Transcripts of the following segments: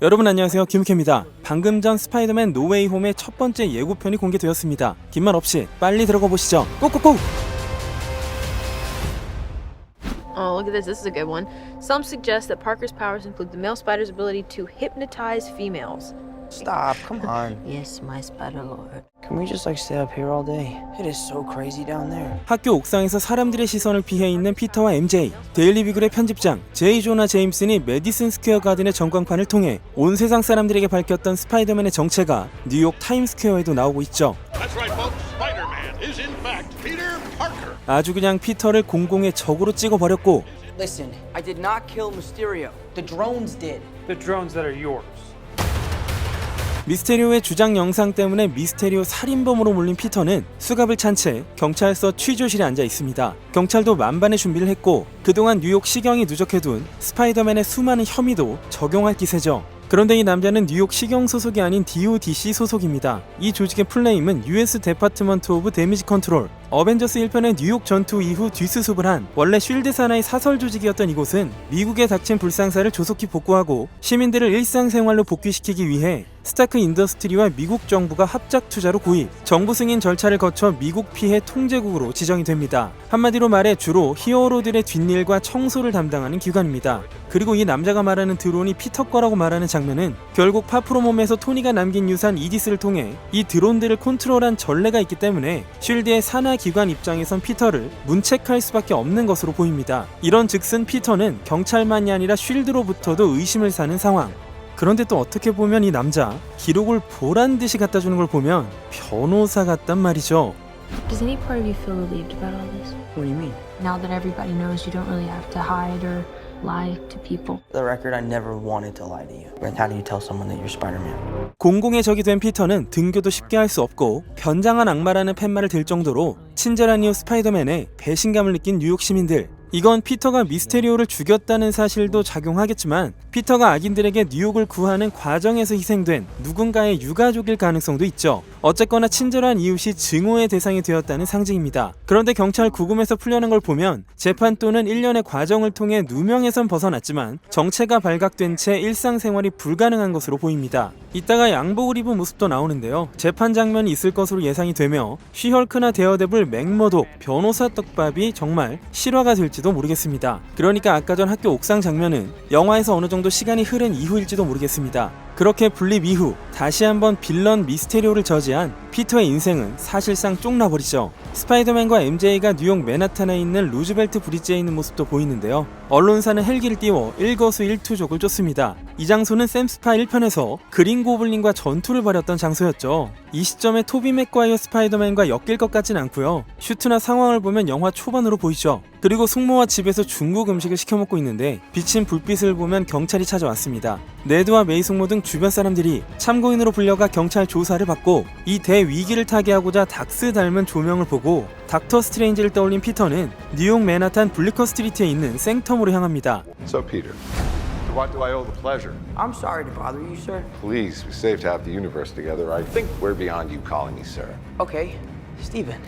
여러분 안녕하세요, 김우케입니다. 방금 전 스파이더맨 노웨이 홈의 첫 번째 예고편이 공개되었습니다. 긴 말 없이 빨리 들어가 보시죠. 꼭꼭꼭! Oh, look at this. This is a good one. Some suggest that Parker's powers include the male spider's ability to hypnotize females. Stop, come on. Yes, my spider lord. Can we just stay up here all day? It is so crazy down there. 학교 옥상에서 사람들의 시선을 피해 있는 피터와 MJ. 데일리 비글의 편집장 제이 조나 제임슨이 메디슨 스퀘어 가든의 전광판을 통해 온 세상 사람들에게 밝혔던 스파이더맨의 정체가 뉴욕 타임스퀘어에도 나오고 있죠. That's right, folks. Spider-Man is in fact Peter Parker. 아주 그냥 피터를 공공의 적으로 찍어버렸고, Listen, I did not kill Mysterio. The drones did. The drones that are yours. 미스테리오의 주장 영상 때문에 미스테리오 살인범으로 몰린 피터는 수갑을 찬 채 경찰서 취조실에 앉아 있습니다. 경찰도 만반의 준비를 했고 그동안 뉴욕 시경이 누적해둔 스파이더맨의 수많은 혐의도 적용할 기세죠. 그런데 이 남자는 뉴욕 시경 소속이 아닌 DODC 소속입니다. 이 조직의 풀네임은 US 데파트먼트 오브 데미지 컨트롤. 어벤져스 1편의 뉴욕 전투 이후 뒷수습을 한 원래 쉴드 산하의 사설 조직이었던 이곳은 미국에 닥친 불상사를 조속히 복구하고 시민들을 일상생활로 복귀시키기 위해 스타크 인더스트리와 미국 정부가 합작 투자로 구입, 정부 승인 절차를 거쳐 미국 피해 통제국으로 지정이 됩니다. 한마디로 말해 주로 히어로들의 뒷일과 청소를 담당하는 기관입니다. 그리고 이 남자가 말하는 드론이 피터 거라고 말하는 장면은 결국 파프로몸에서 토니가 남긴 유산 이디스를 통해 이 드론들을 컨트롤한 전례가 있기 때문에 쉴드의 산하 기관 입장에선 피터를 문책할 수밖에 없는 것으로 보입니다. 이런 즉슨 피터는 경찰만이 아니라 쉴드로부터도 의심을 사는 상황. 그런데 또 어떻게 보면 이 남자 기록을 보란듯이 갖다 주는 걸 보면 변호사 같단 말이죠. Does any part of you feel relieved about all this? What do you mean? Now that everybody knows you don't really have to hide or lie to people. For the record, I never wanted to lie to you. But how do you tell someone that you're Spider-Man? 공공의 적이 된 피터는 등교도 쉽게 할 수 없고 변장한 악마라는 팻말을 댈 정도로 친절한 이후 스파이더맨에 배신감을 느낀 뉴욕 시민들. 이건 피터가 미스테리오를 죽였다는 사실도 작용하겠지만 피터가 악인들에게 뉴욕을 구하는 과정에서 희생된 누군가의 유가족일 가능성도 있죠. 어쨌거나 친절한 이웃이 증오의 대상이 되었다는 상징입니다. 그런데 경찰 구금에서 풀려난 걸 보면 재판 또는 일련의 과정을 통해 누명에선 벗어났지만 정체가 발각된 채 일상생활이 불가능한 것으로 보입니다. 이따가 양복을 입은 모습도 나오는데요. 재판 장면이 있을 것으로 예상이 되며 쉬헐크나 데어데블, 맥머독, 변호사 떡밥이 정말 실화가 될지도 모르겠습니다. 그러니까 아까 전 학교 옥상 장면은 영화에서 어느 정도 시간이 흐른 이후일지도 모르겠습니다. 그렇게 분립 이후 다시 한번 빌런 미스테리오를 저지한 피터의 인생은 사실상 쫑나버리죠. 스파이더맨과 MJ가 뉴욕 맨하탄에 있는 루즈벨트 브리지에 있는 모습도 보이는데요. 언론사는 헬기를 띄워 일거수일투족을 쫓습니다. 이 장소는 샘스파 1편에서 그린 고블린과 전투를 벌였던 장소였죠. 이 시점에 토비 맥과이어 스파이더맨과 엮일 것 같진 않고요. 슈트나 상황을 보면 영화 초반으로 보이죠. 그리고 숙모와 집에서 중국 음식을 시켜 먹고 있는데 비친 불빛을 보면 경찰이 찾아왔습니다. 네드와 메이 숙모 등 주변 사람들이 참고인으로 불려가 경찰 조사를 받고 이 대위기를 타개하고자 닥스 닮은 조명을 보고 닥터 스트레인지를 떠올린 피터는 뉴욕 맨하탄 블리커 스트리트에 있는 생텀으로 향합니다. So, Peter, to what do I owe the pleasure? I'm sorry to bother you, sir. Please, we saved to have the universe together. I think we're beyond you calling me sir. Okay, Steven.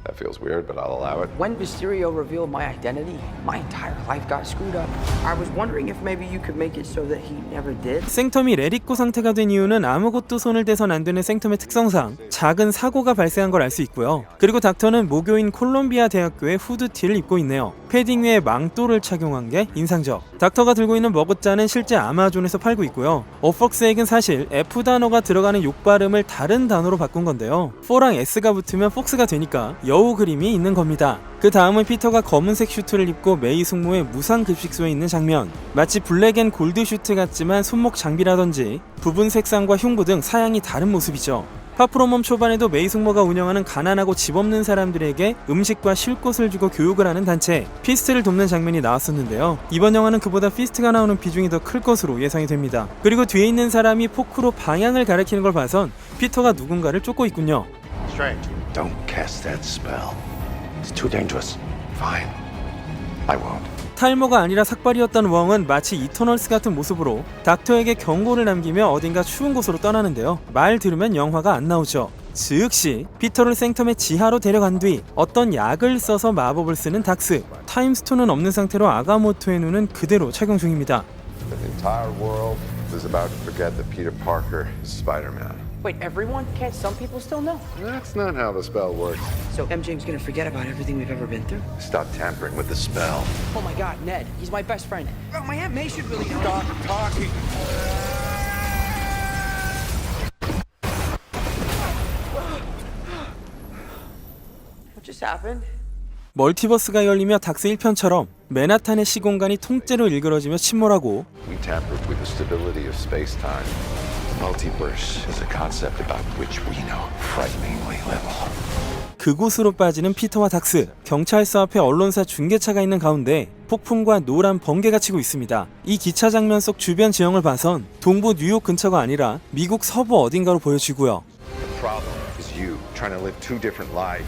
That feels weird, but I'll allow it. When Mysterio revealed my identity, my entire life got screwed up. I was wondering if maybe you could make it so that he never did. 생텀이 레디코 상태가 된 이유는 아무것도 손을 대선 안 되는 생텀의 특성상 작은 사고가 발생한 걸 알 수 있고요. 그리고 닥터는 모교인 콜롬비아 대학교의 후드티를 입고 있네요. 패딩 위에 망토를 착용한 게 인상적. 닥터가 들고 있는 머그잔은 실제 아마존에서 팔고 있고요. 어폭스액은 사실 F 단어가 들어가는 욕 발음을 다른 단어로 바꾼 건데요. 4랑 S가 붙으면 폭스가 되니까 여우 그림이 있는 겁니다. 그 다음은 피터가 검은색 슈트를 입고 메이 숙모의 무상 급식소에 있는 장면. 마치 블랙 앤 골드 슈트 같지만 손목 장비라든지 부분 색상과 흉부 등 사양이 다른 모습이죠. 파프로몸 초반에도 메이 숙모가 운영하는 가난하고 집 없는 사람들에게 음식과 쉴 곳을 주고 교육을 하는 단체 피스트를 돕는 장면이 나왔었는데요. 이번 영화는 그보다 피스트가 나오는 비중이 더 클 것으로 예상이 됩니다. 그리고 뒤에 있는 사람이 포크로 방향을 가리키는 걸 봐선 피터가 누군가를 쫓고 있군요. Strange. Don't cast that spell. It's too dangerous. Fine. I won't. 탈모가 아니라 삭발이었던 웡은 마치 이터널스 같은 모습으로 닥터에게 경고를 남기며 어딘가 추운 곳으로 떠나는데요. 말 들으면 영화가 안 나오죠. 즉시 피터를 생텀의 지하로 데려간 뒤 어떤 약을 써서 마법을 쓰는 닥스. 타임스톤은 없는 상태로 아가모토의 눈은 그대로 착용 중입니다. The entire world is about to forget that Peter Parker is Spider-Man. Wait, everyone? Can't some people still know? That's not how the spell works. So MJ's gonna forget about everything we've ever been through? Stop tampering with the spell. Oh my god, Ned, he's my best friend. Oh, my Aunt May should really know. Stop talking. What just happened? 멀티버스가 열리며 닥스 1편처럼 맨하탄의 시공간이 통째로 일그러지며 침몰하고 We tampered with the stability of space-time. Multiverse is a concept about which we know frighteningly little. 그곳으로 빠지는 피터와 닥스. 경찰서 앞에 언론사 중계차가 있는 가운데 폭풍과 노란 번개가 치고 있습니다. 이 기차 장면 속 주변 지형을 봐선 동부 뉴욕 근처가 아니라 미국 서부 어딘가로 보여지고요. The problem is you trying to live two different lives.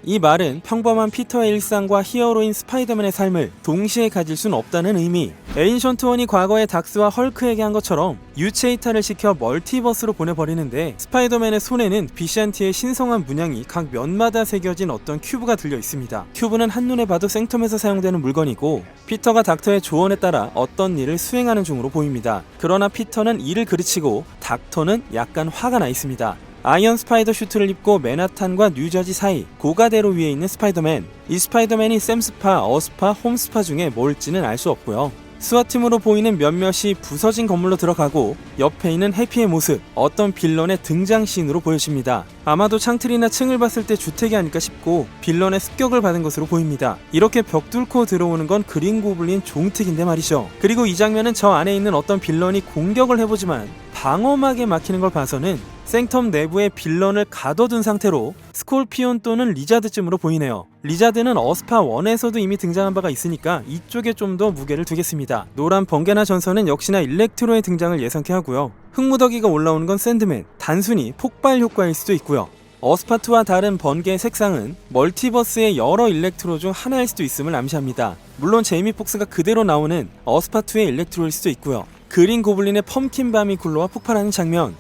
이 말은 평범한 피터의 일상과 히어로인 스파이더맨의 삶을 동시에 가질 순 없다는 의미. 에인션트 원이 과거에 닥스와 헐크에게 한 것처럼 유체 이탈을 시켜 멀티버스로 보내버리는데 스파이더맨의 손에는 비샨티의 신성한 문양이 각 면마다 새겨진 어떤 큐브가 들려 있습니다. 큐브는 한눈에 봐도 생텀에서 사용되는 물건이고 피터가 닥터의 조언에 따라 어떤 일을 수행하는 중으로 보입니다. 그러나 피터는 이를 그르치고 닥터는 약간 화가 나 있습니다. 아이언 스파이더 슈트를 입고 맨하탄과 뉴저지 사이 고가대로 위에 있는 스파이더맨. 이 스파이더맨이 샘스파, 어스파, 홈스파 중에 뭘지는 알 수 없고요. 스와팀으로 보이는 몇몇이 부서진 건물로 들어가고 옆에 있는 해피의 모습, 어떤 빌런의 등장씬으로 보여집니다. 아마도 창틀이나 층을 봤을 때 주택이 아닐까 싶고 빌런의 습격을 받은 것으로 보입니다. 이렇게 벽 뚫고 들어오는 건 그린 고블린 종특인데 말이죠. 그리고 이 장면은 저 안에 있는 어떤 빌런이 공격을 해보지만 방어막에 막히는 걸 봐서는 생텀 내부에 빌런을 가둬둔 상태로 스콜피온 또는 리자드쯤으로 보이네요. 리자드는 어스파 1에서도 이미 등장한 바가 있으니까 이쪽에 좀 더 무게를 두겠습니다. 노란 번개나 전선은 역시나 일렉트로의 등장을 예상케 하고요. 흙무더기가 올라오는 건 샌드맨, 단순히 폭발 효과일 수도 있고요. 어스파2와 다른 번개의 색상은 멀티버스의 여러 일렉트로 중 하나일 수도 있음을 암시합니다. 물론 제이미 폭스가 그대로 나오는 어스파2의 일렉트로일 수도 있고요. 그린 고블린의 펌킨밤이 굴러와 폭발하는 장면,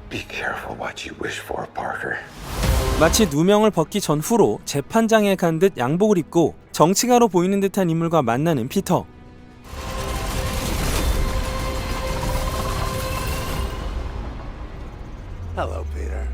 Be careful what you wish for, Parker. 마치 누명을 벗기 전후로 재판장에 간 듯 양복을 입고 정치가로 보이는 듯한 인물과 만나는 피터. Hello, Peter.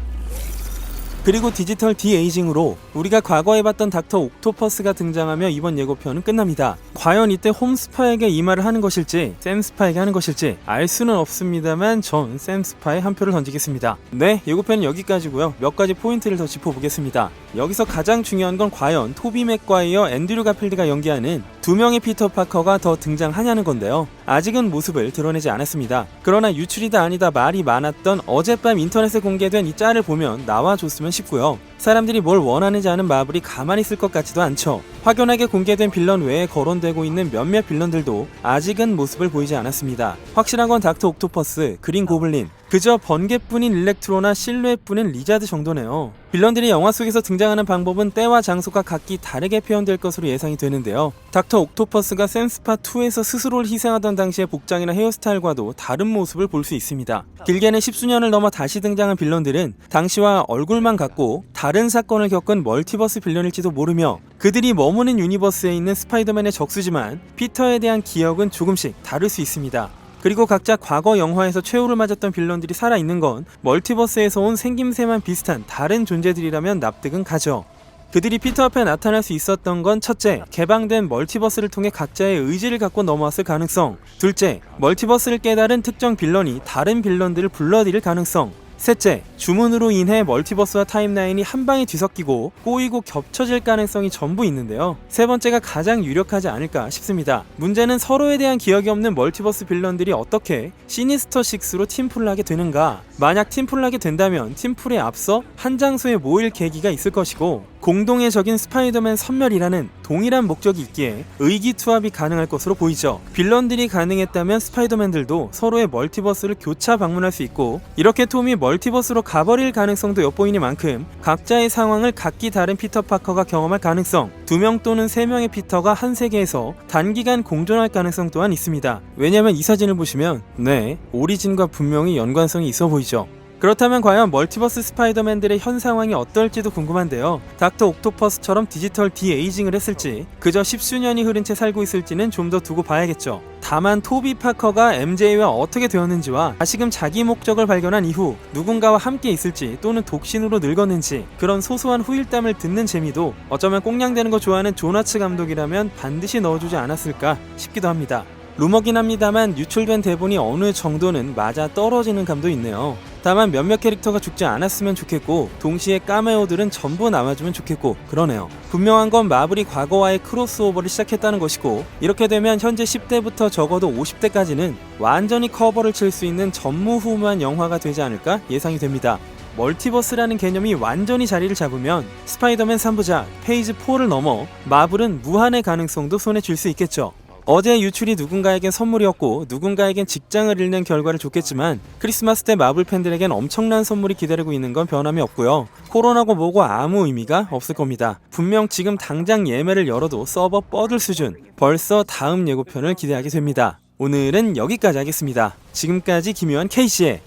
그리고 디지털 디에이징으로 우리가 과거에 봤던 닥터 옥토퍼스가 등장하며 이번 예고편은 끝납니다. 과연 이때 홈스파에게 이 말을 하는 것일지 샘스파에게 하는 것일지 알 수는 없습니다만 전 샘스파에 한 표를 던지겠습니다. 네, 예고편은 여기까지고요. 몇 가지 포인트를 더 짚어보겠습니다. 여기서 가장 중요한 건 과연 토비 맥과이어, 앤드류 가필드가 연기하는 두 명의 피터 파커가 더 등장하냐는 건데요. 아직은 모습을 드러내지 않았습니다. 그러나 유출이다 아니다 말이 많았던 어젯밤 인터넷에 공개된 이 짤을 보면 나와줬으면 싶고요. 사람들이 뭘 원하는지 아는 마블이 가만히 있을 것 같지도 않죠. 확연하게 공개된 빌런 외에 거론되고 있는 몇몇 빌런들도 아직은 모습을 보이지 않았습니다. 확실한 건 닥터 옥토퍼스, 그린 고블린, 그저 번개뿐인 일렉트로나 실루엣뿐인 리자드 정도네요. 빌런들이 영화 속에서 등장하는 방법은 때와 장소가 각기 다르게 표현될 것으로 예상이 되는데요. 닥터 옥토퍼스가 샘스파2에서 스스로를 희생하던 당시의 복장이나 헤어스타일과도 다른 모습을 볼 수 있습니다. 길게는 10수년을 넘어 다시 등장한 빌런들은 당시와 얼굴만 같고 다른 사건을 겪은 멀티버스 빌런일지도 모르며 그들이 머무는 유니버스에 있는 스파이더맨의 적수지만 피터에 대한 기억은 조금씩 다를 수 있습니다. 그리고 각자 과거 영화에서 최후를 맞았던 빌런들이 살아있는 건 멀티버스에서 온 생김새만 비슷한 다른 존재들이라면 납득은 가죠. 그들이 피터 앞에 나타날 수 있었던 건 첫째, 개방된 멀티버스를 통해 각자의 의지를 갖고 넘어왔을 가능성. 둘째, 멀티버스를 깨달은 특정 빌런이 다른 빌런들을 불러들일 가능성. 셋째, 주문으로 인해 멀티버스와 타임라인이 한 방에 뒤섞이고 꼬이고 겹쳐질 가능성이 전부 있는데요. 세 번째가 가장 유력하지 않을까 싶습니다. 문제는 서로에 대한 기억이 없는 멀티버스 빌런들이 어떻게 시니스터6로 팀플을 하게 되는가. 만약 팀플을 하게 된다면 팀플에 앞서 한 장소에 모일 계기가 있을 것이고 공동의 적인 스파이더맨 섬멸이라는 동일한 목적이 있기에 의기투합이 가능할 것으로 보이죠. 빌런들이 가능했다면 스파이더맨들도 서로의 멀티버스를 교차 방문할 수 있고 이렇게 톰이 멀티버스로 가버릴 가능성도 엿보이니만큼 각자의 상황을 각기 다른 피터 파커가 경험할 가능성, 2명 또는 3명의 피터가 한 세계에서 단기간 공존할 가능성 또한 있습니다. 왜냐면 이 사진을 보시면 네, 오리진과 분명히 연관성이 있어 보이죠. 그렇다면 과연 멀티버스 스파이더맨들의 현 상황이 어떨지도 궁금한데요. 닥터 옥토퍼스처럼 디지털 디에이징을 했을지 그저 십수년이 흐른 채 살고 있을지는 좀 더 두고 봐야겠죠. 다만 토비 파커가 MJ와 어떻게 되었는지와 다시금 자기 목적을 발견한 이후 누군가와 함께 있을지 또는 독신으로 늙었는지 그런 소소한 후일담을 듣는 재미도 어쩌면 꽁냥대는 거 좋아하는 조나츠 감독이라면 반드시 넣어주지 않았을까 싶기도 합니다. 루머긴 합니다만 유출된 대본이 어느 정도는 맞아 떨어지는 감도 있네요. 다만 몇몇 캐릭터가 죽지 않았으면 좋겠고 동시에 카메오들은 전부 남아주면 좋겠고 그러네요. 분명한 건 마블이 과거와의 크로스오버를 시작했다는 것이고 이렇게 되면 현재 10대부터 적어도 50대까지는 완전히 커버를 칠 수 있는 전무후무한 영화가 되지 않을까 예상이 됩니다. 멀티버스라는 개념이 완전히 자리를 잡으면 스파이더맨 3부작 페이지 4를 넘어 마블은 무한의 가능성도 손에 쥘 수 있겠죠. 어제 유출이 누군가에겐 선물이었고 누군가에겐 직장을 잃는 결과를 줬겠지만 크리스마스 때 마블 팬들에겐 엄청난 선물이 기다리고 있는 건 변함이 없고요. 코로나고 뭐고 아무 의미가 없을 겁니다. 분명 지금 당장 예매를 열어도 서버 뻗을 수준. 벌써 다음 예고편을 기대하게 됩니다. 오늘은 여기까지 하겠습니다. 지금까지 김요한 K씨의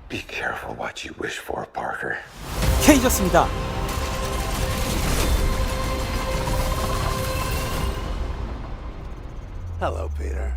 Be careful what you wish for, Parker. K였습니다. Hello, Peter.